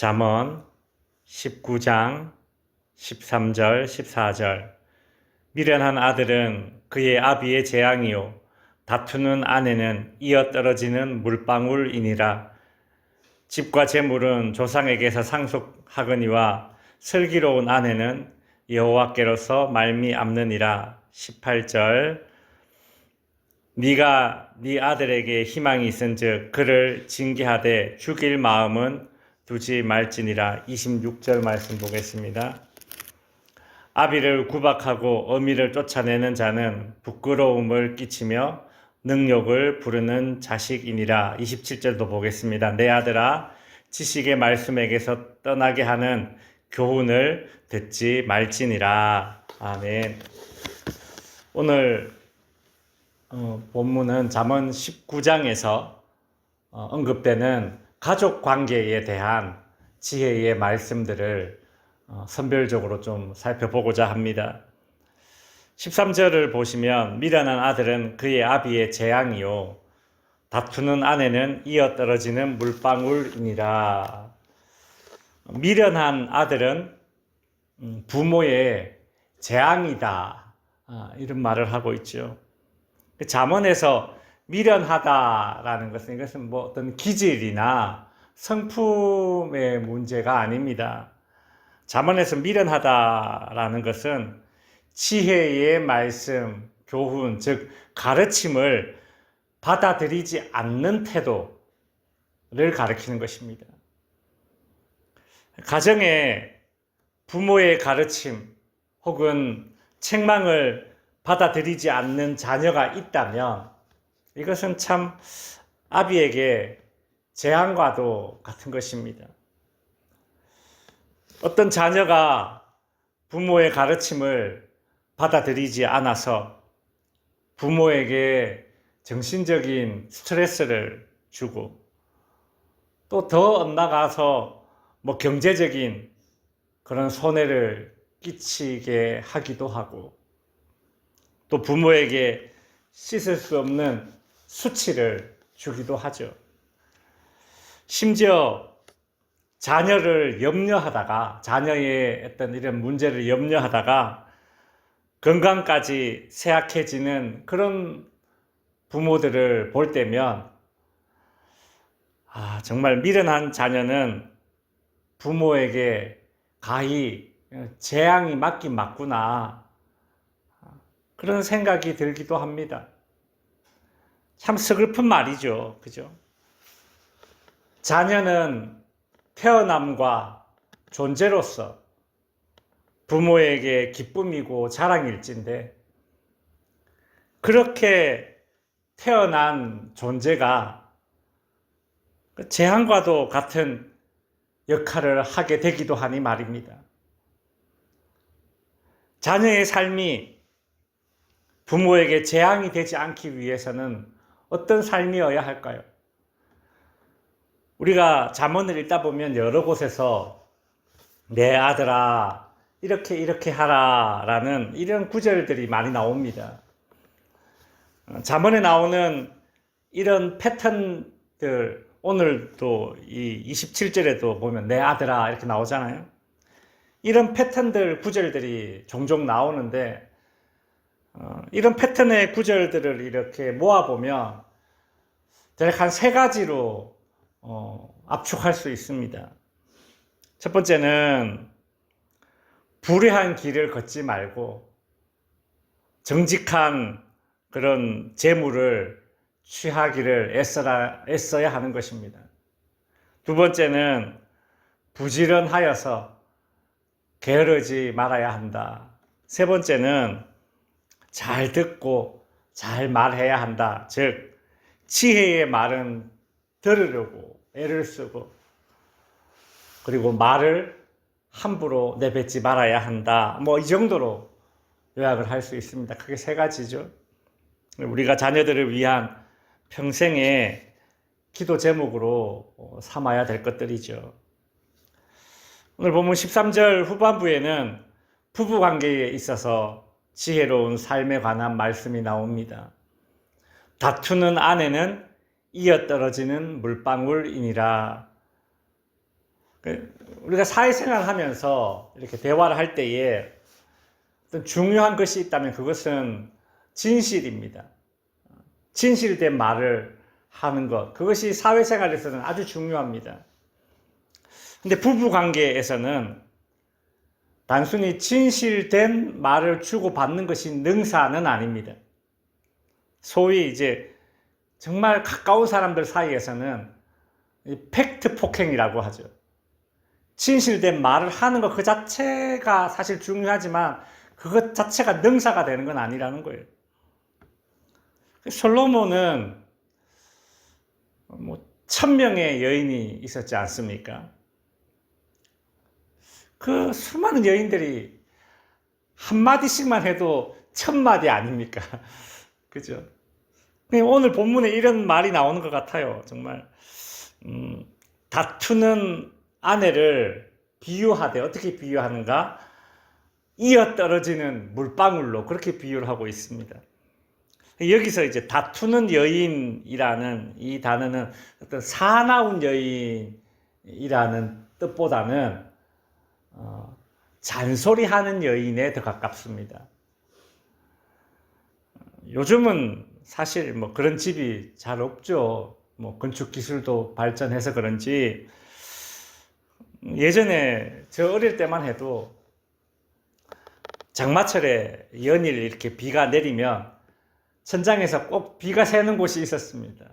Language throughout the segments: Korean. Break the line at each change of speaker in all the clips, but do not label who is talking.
잠언 19장 13절 14절. 미련한 아들은 그의 아비의 재앙이요 다투는 아내는 이어떨어지는 물방울이니라. 집과 재물은 조상에게서 상속하거니와 슬기로운 아내는 여호와께로서 말미암느니라. 18절. 네가 네 아들에게 희망이 있은즉 그를 징계하되 죽일 마음은 두지 말지니라. 26절 말씀 보겠습니다. 아비를 구박하고 어미를 쫓아내는 자는 부끄러움을 끼치며 능욕을 부르는 자식이니라. 27절도 보겠습니다. 내 아들아, 지식의 말씀에게서 떠나게 하는 교훈을 듣지 말지니라. 아멘. 오늘 본문은 잠언 19장에서 언급되는 가족 관계에 대한 지혜의 말씀들을 선별적으로 좀 살펴보고자 합니다. 13절을 보시면 미련한 아들은 그의 아비의 재앙이요 다투는 아내는 이어떨어지는 물방울이니라. 미련한 아들은 부모의 재앙이다, 이런 말을 하고 있죠. 잠언에서 미련하다라는 것은 이것은 뭐 어떤 기질이나 성품의 문제가 아닙니다. 잠언에서 미련하다라는 것은 지혜의 말씀, 교훈, 즉 가르침을 받아들이지 않는 태도를 가리키는 것입니다. 가정에 부모의 가르침 혹은 책망을 받아들이지 않는 자녀가 있다면 이것은 참 아비에게 재앙과도 같은 것입니다. 어떤 자녀가 부모의 가르침을 받아들이지 않아서 부모에게 정신적인 스트레스를 주고 또 더 엇나가서 경제적인 그런 손해를 끼치게 하기도 하고 또 부모에게 씻을 수 없는 수치를 주기도 하죠. 심지어 자녀를 염려하다가 자녀의 어떤 이런 문제를 염려하다가 건강까지 쇠약해지는 그런 부모들을 볼 때면 정말 미련한 자녀는 부모에게 가히 재앙이 맞긴 맞구나, 그런 생각이 들기도 합니다. 참 서글픈 말이죠. 그죠? 자녀는 태어남과 존재로서 부모에게 기쁨이고 자랑일진데 그렇게 태어난 존재가 재앙과도 같은 역할을 하게 되기도 하니 말입니다. 자녀의 삶이 부모에게 재앙이 되지 않기 위해서는 어떤 삶이어야 할까요? 우리가 잠언을 읽다 보면 여러 곳에서 내 아들아 이렇게 하라 라는 이런 구절들이 많이 나옵니다. 잠언에 나오는 이런 패턴들, 오늘도 이 27절에도 보면 내 아들아 이렇게 나오잖아요. 이런 패턴들, 구절들이 종종 나오는데 이런 패턴의 구절들을 이렇게 모아보면 대략 한 3가지로 압축할 수 있습니다. 첫 번째는 불의한 길을 걷지 말고 정직한 그런 재물을 취하기를 애써야 하는 것입니다. 두 번째는 부지런하여서 게으르지 말아야 한다. 세 번째는 잘 듣고 잘 말해야 한다. 즉 지혜의 말은 들으려고 애를 쓰고 그리고 말을 함부로 내뱉지 말아야 한다. 이 정도로 요약을 할 수 있습니다. 크게 3가지죠. 우리가 자녀들을 위한 평생의 기도 제목으로 삼아야 될 것들이죠. 오늘 본문 13절 후반부에는 부부관계에 있어서 지혜로운 삶에 관한 말씀이 나옵니다. 다투는 아내는 이어떨어지는 물방울이니라. 우리가 사회생활 하면서 이렇게 대화를 할 때에 어떤 중요한 것이 있다면 그것은 진실입니다. 진실된 말을 하는 것. 그것이 사회생활에서는 아주 중요합니다. 근데 부부 관계에서는 단순히 진실된 말을 주고받는 것이 능사는 아닙니다. 소위 이제 정말 가까운 사람들 사이에서는 팩트 폭행이라고 하죠. 진실된 말을 하는 것 그 자체가 사실 중요하지만 그것 자체가 능사가 되는 건 아니라는 거예요. 솔로몬은 1000명의 여인이 있었지 않습니까? 그 수많은 여인들이 한마디씩만 해도 1000마디 아닙니까? 그죠? 오늘 본문에 이런 말이 나오는 것 같아요. 정말 다투는 아내를 비유하되 어떻게 비유하는가? 이어 떨어지는 물방울로 그렇게 비유를 하고 있습니다. 여기서 이제 다투는 여인이라는 이 단어는 어떤 사나운 여인이라는 뜻보다는 잔소리하는 여인에 더 가깝습니다. 요즘은 사실 그런 집이 잘 없죠. 건축 기술도 발전해서 그런지 예전에 저 어릴 때만 해도 장마철에 연일 이렇게 비가 내리면 천장에서 꼭 비가 새는 곳이 있었습니다.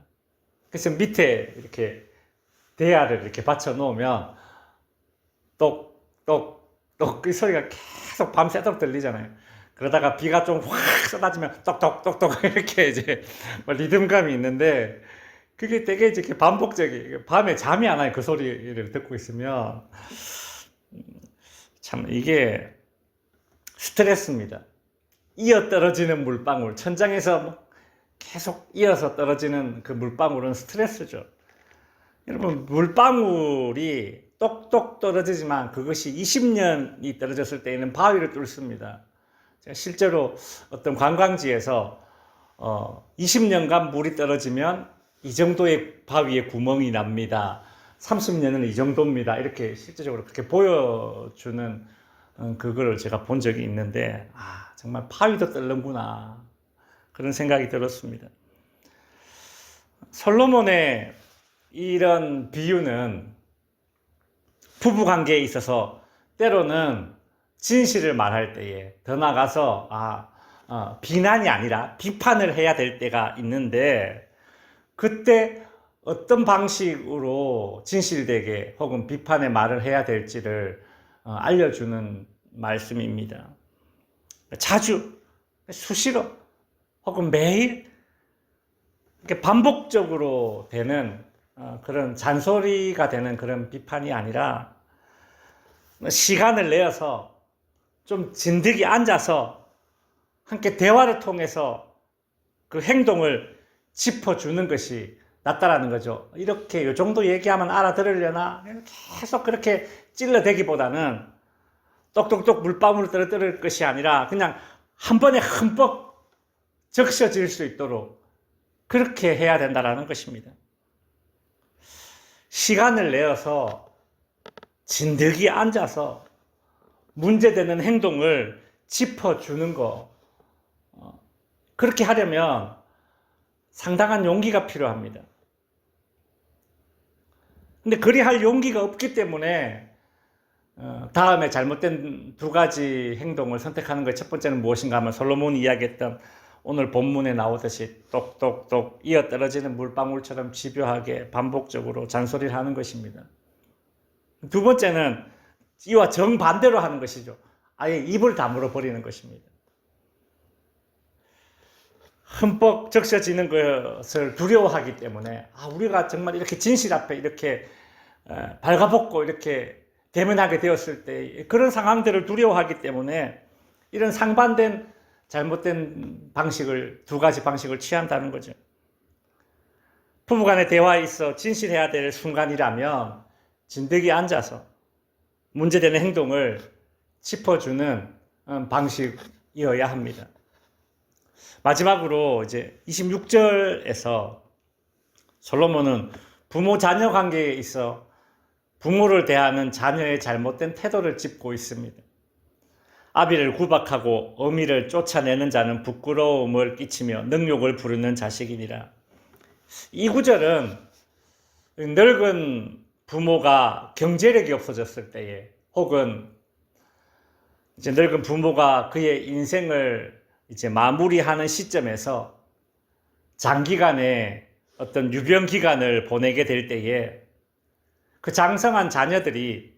그래서 밑에 이렇게 대야를 이렇게 받쳐 놓으면 똑똑똑 그 소리가 계속 밤새도록 들리잖아요. 그러다가 비가 좀 확 쏟아지면 똑똑똑똑 이렇게 이제 리듬감이 있는데 그게 되게 이렇게 반복적이 밤에 잠이 안 와요. 그 소리를 듣고 있으면 참 이게 스트레스입니다. 이어 떨어지는 물방울, 천장에서 계속 이어서 떨어지는 그 물방울은 스트레스죠. 여러분 물방울이 똑똑 떨어지지만 그것이 20년이 떨어졌을 때에는 바위를 뚫습니다. 제가 실제로 어떤 관광지에서 20년간 물이 떨어지면 이 정도의 바위에 구멍이 납니다. 30년은 이 정도입니다. 이렇게 실제적으로 그렇게 보여주는 그걸 제가 본 적이 있는데 정말 바위도 뚫는구나 그런 생각이 들었습니다. 솔로몬의 이런 비유는 부부관계에 있어서 때로는 진실을 말할 때에 더 나아가서 비난이 아니라 비판을 해야 될 때가 있는데 그때 어떤 방식으로 진실되게 혹은 비판의 말을 해야 될지를 알려주는 말씀입니다. 자주, 수시로 혹은 매일 이렇게 반복적으로 되는 그런 잔소리가 되는 그런 비판이 아니라 시간을 내어서 좀 진득이 앉아서 함께 대화를 통해서 그 행동을 짚어주는 것이 낫다라는 거죠. 이렇게 요 정도 얘기하면 알아들으려나? 계속 그렇게 찔러대기보다는 똑똑똑 물방울을 떨어뜨릴 것이 아니라 그냥 한 번에 흠뻑 적셔질 수 있도록 그렇게 해야 된다라는 것입니다. 시간을 내어서 진득이 앉아서 문제되는 행동을 짚어주는 거 그렇게 하려면 상당한 용기가 필요합니다. 근데 그리할 용기가 없기 때문에 다음에 잘못된 두 가지 행동을 선택하는 것의 첫 번째는 무엇인가 하면 솔로몬이 이야기했던 오늘 본문에 나오듯이 똑똑똑 이어 떨어지는 물방울처럼 집요하게 반복적으로 잔소리를 하는 것입니다. 두 번째는 이와 정반대로 하는 것이죠. 아예 입을 다물어 버리는 것입니다. 흠뻑 적셔지는 것을 두려워하기 때문에 우리가 정말 이렇게 진실 앞에 이렇게 발가벗고 이렇게 대면하게 되었을 때 그런 상황들을 두려워하기 때문에 이런 상반된 잘못된 방식을 두 가지 방식을 취한다는 거죠. 부부간의 대화에 있어 진실해야 될 순간이라면 진득이 앉아서 문제되는 행동을 짚어주는 방식이어야 합니다. 마지막으로 이제 26절에서 솔로몬은 부모 자녀 관계에 있어 부모를 대하는 자녀의 잘못된 태도를 짚고 있습니다. 아비를 구박하고 어미를 쫓아내는 자는 부끄러움을 끼치며 능욕을 부르는 자식이니라. 이 구절은 늙은 부모가 경제력이 없어졌을 때에, 혹은 이제 늙은 부모가 그의 인생을 이제 마무리하는 시점에서 장기간의 어떤 유병 기간을 보내게 될 때에 그 장성한 자녀들이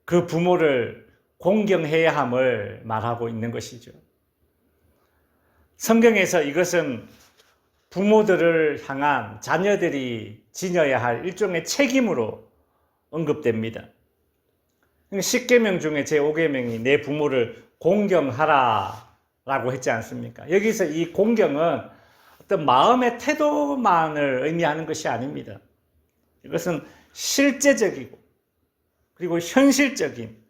그 부모를 공경해야 함을 말하고 있는 것이죠. 성경에서 이것은 부모들을 향한 자녀들이 지녀야 할 일종의 책임으로 언급됩니다. 10계명 중에 제5계명이 내 부모를 공경하라 라고 했지 않습니까? 여기서 이 공경은 어떤 마음의 태도만을 의미하는 것이 아닙니다. 이것은 실제적이고 그리고 현실적인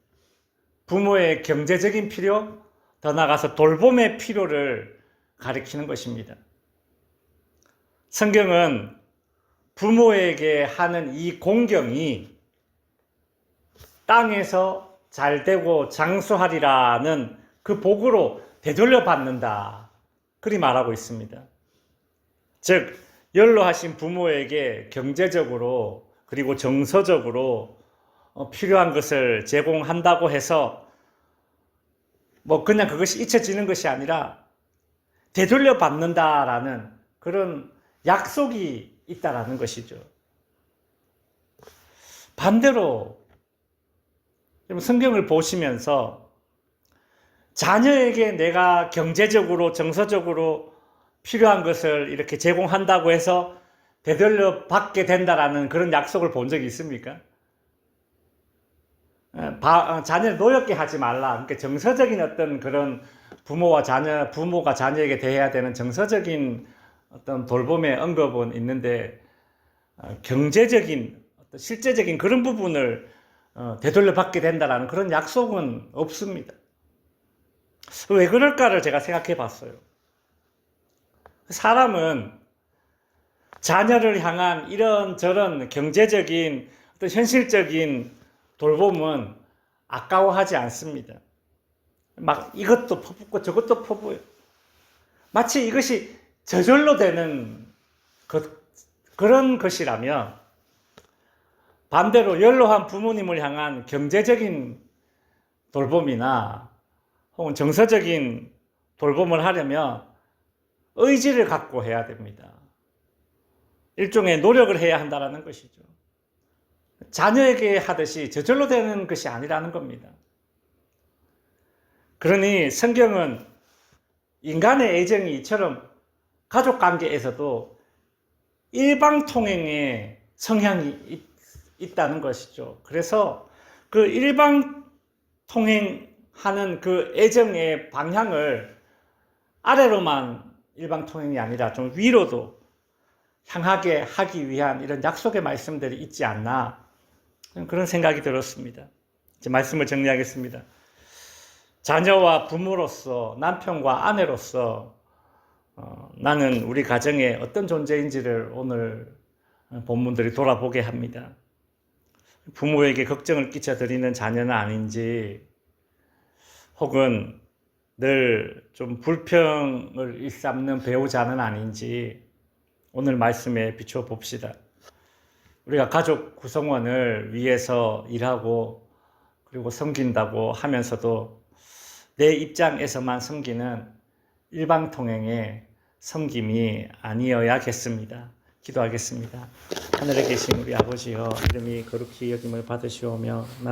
부모의 경제적인 필요, 더 나아가서 돌봄의 필요를 가리키는 것입니다. 성경은 부모에게 하는 이 공경이 땅에서 잘되고 장수하리라는 그 복으로 되돌려 받는다, 그리 말하고 있습니다. 즉 연로하신 부모에게 경제적으로 그리고 정서적으로 필요한 것을 제공한다고 해서 그냥 그것이 잊혀지는 것이 아니라 되돌려 받는다라는 그런 약속이 있다라는 것이죠. 반대로 성경을 보시면서 자녀에게 내가 경제적으로 정서적으로 필요한 것을 이렇게 제공한다고 해서 되돌려 받게 된다라는 그런 약속을 본 적이 있습니까? 자녀를 노엽게 하지 말라. 그러니까 정서적인 어떤 그런 부모가 자녀에게 대해야 되는 정서적인 어떤 돌봄의 언급은 있는데 경제적인 어떤 실제적인 그런 부분을 되돌려 받게 된다라는 그런 약속은 없습니다. 왜 그럴까를 제가 생각해 봤어요. 사람은 자녀를 향한 이런저런 경제적인 어떤 현실적인 돌봄은 아까워하지 않습니다. 막 이것도 퍼붓고 저것도 퍼부어요. 마치 이것이 저절로 되는 그런 것이라면, 반대로 연로한 부모님을 향한 경제적인 돌봄이나 혹은 정서적인 돌봄을 하려면 의지를 갖고 해야 됩니다. 일종의 노력을 해야 한다는 것이죠. 자녀에게 하듯이 저절로 되는 것이 아니라는 겁니다. 그러니 성경은 인간의 애정이 이처럼 가족 관계에서도 일방통행의 성향이 있다는 것이죠. 그래서 그 일방통행하는 그 애정의 방향을 아래로만 일방통행이 아니라 좀 위로도 향하게 하기 위한 이런 약속의 말씀들이 있지 않나, 그런 생각이 들었습니다. 이제 말씀을 정리하겠습니다. 자녀와 부모로서, 남편과 아내로서 나는 우리 가정의 어떤 존재인지를 오늘 본문들이 돌아보게 합니다. 부모에게 걱정을 끼쳐드리는 자녀는 아닌지, 혹은 늘 좀 불평을 일삼는 배우자는 아닌지 오늘 말씀에 비춰 봅시다. 우리가 가족 구성원을 위해서 일하고 그리고 섬긴다고 하면서도 내 입장에서만 섬기는 일방통행의 섬김이 아니어야겠습니다. 기도하겠습니다. 하늘에 계신 우리 아버지여, 이름이 거룩히 여김을 받으시오며